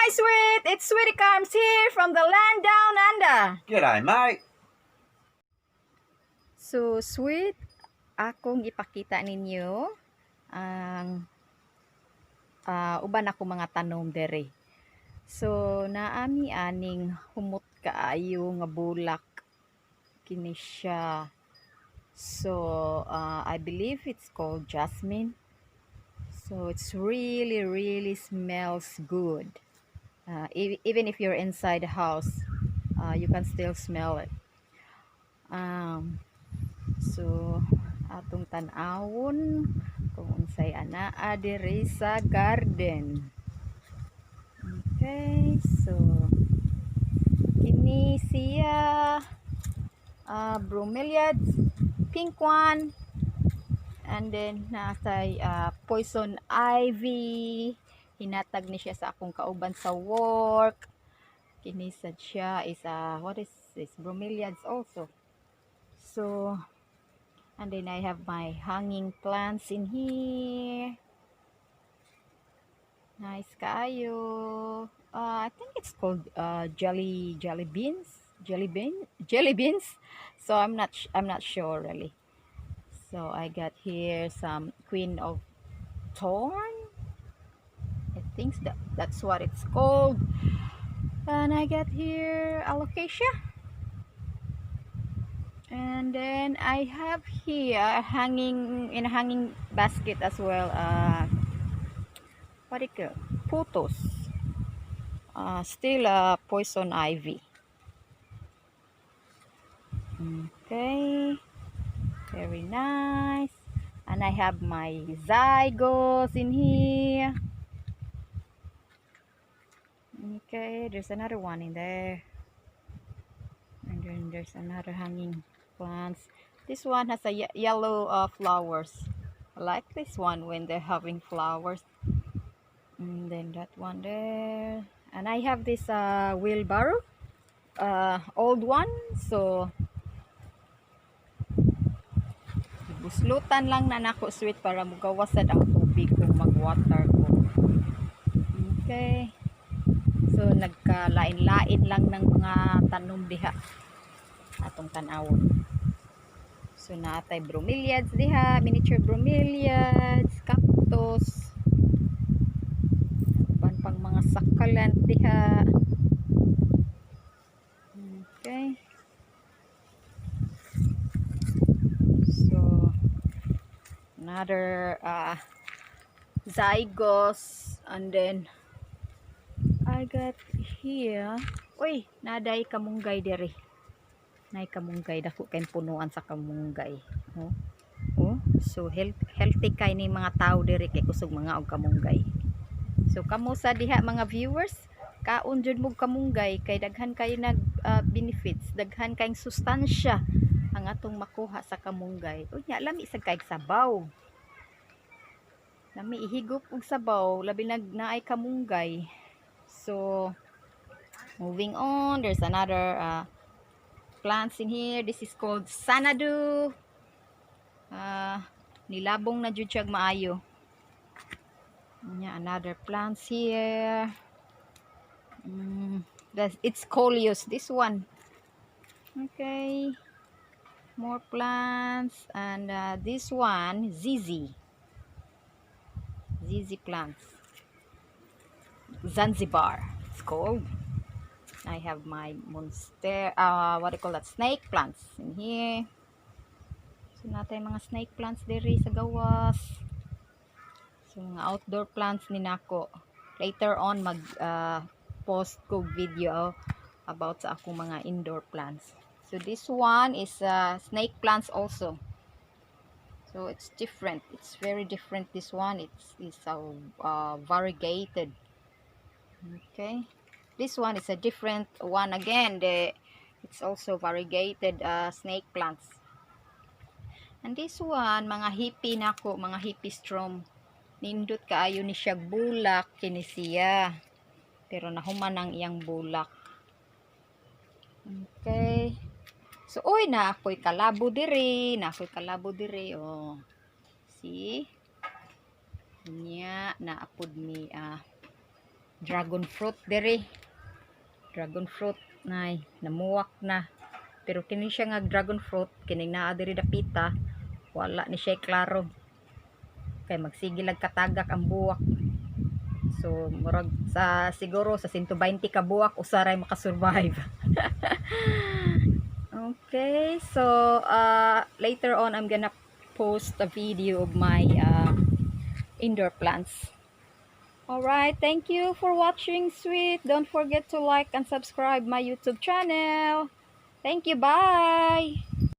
Hi, Sweet! It's Sweetie Carms here from the land down under. G'day, mate. So, Sweet, akong ipakita ninyo ang uban ako mga tanom dere. So, naami aning humot kaayo nga bulak kini siya. So, I believe it's called jasmine. So, it's really smells good. Even if you're inside the house, you can still smell it. So atong tan-awon kung unsay anaa diri sa garden. Okay, so kini siya bromeliads, pink one, and then natay poison ivy. Hinatag ni siya sa akong kauban sa work. Kini sad siya is what is this, bromeliads also. So, and then I have my hanging plants in here. Nice kaayo. I think it's called jelly beans. So I'm not sure really. So I got here some queen of thorn. I think that's what it's called. And I got here alocasia. And then I have here hanging in a hanging basket as well. What do you call pothos? Still poison ivy. Okay, very nice. And I have my zygose in here. Okay, there's another one in there. And then there's another hanging plants. This one has a yellow flowers. I like this one when they're having flowers. And then that one there. And I have this wheelbarrow, old one. So buslutan lang na nako, Sweet, para mugawasan ang tubig kung mag-water ko. Okay. So nagkalain-lain lang ng mga tanom diha atong tanawon. So natay bromeliads diha, miniature bromeliads, cactus, pang mga succulent diha. Okay. So another zygose, and then I got here. Uy, naday kamunggay diri. Nay kamunggay, dako kay punuan sa kamunggay. Oh. Oh, so healthy kay ni mga tao diri kay kusog mga og kamunggay. So kamo sa diha mga viewers, kaon jud mo kamunggay kay daghan kay nag benefits, daghan kay sustansya ang atong makuha sa kamunggay. Unya lami sa kay sabaw. Lami ihigop og sabaw, labi naay kamunggay. So moving on, there's another plants in here. This is called sanadu. Nilabong na jud siya maayo. Another plants here. It's coleus, this one. Okay, more plants, and this one ZZ plants, Zanzibar it's called. I have my monster, what do you call that, snake plants in here. So natay mga snake plants diri sa gawas. So mga outdoor plants ni nako. Later on mag post ko video about sa akong mga indoor plants. So this one is snake plants also. So it's different. It's very different. This one it's variegated. Okay. This one is a different one again. It's also variegated snake plants. And this one, mga hippie nako, mga hippie strom. Nindot kaayo ni siya bulak kini siya. Pero nahuman ang iyang bulak. Okay. So oy na ako'y kalabo diri, oh. See? Nya naapod ni dragon fruit dere. Dragon fruit nay namuwak na. Pero kini siya nga dragon fruit kining naa diri dapita, wala ni siya klaro. Kay magsigilag katagak ang buwak. So murag sa siguro sa 120 ka buwak usaray makasurvive. Okay, so later on I'm gonna post a video of my indoor plants. Alright, thank you for watching, sweet. Don't forget to like and subscribe my YouTube channel. Thank you, bye!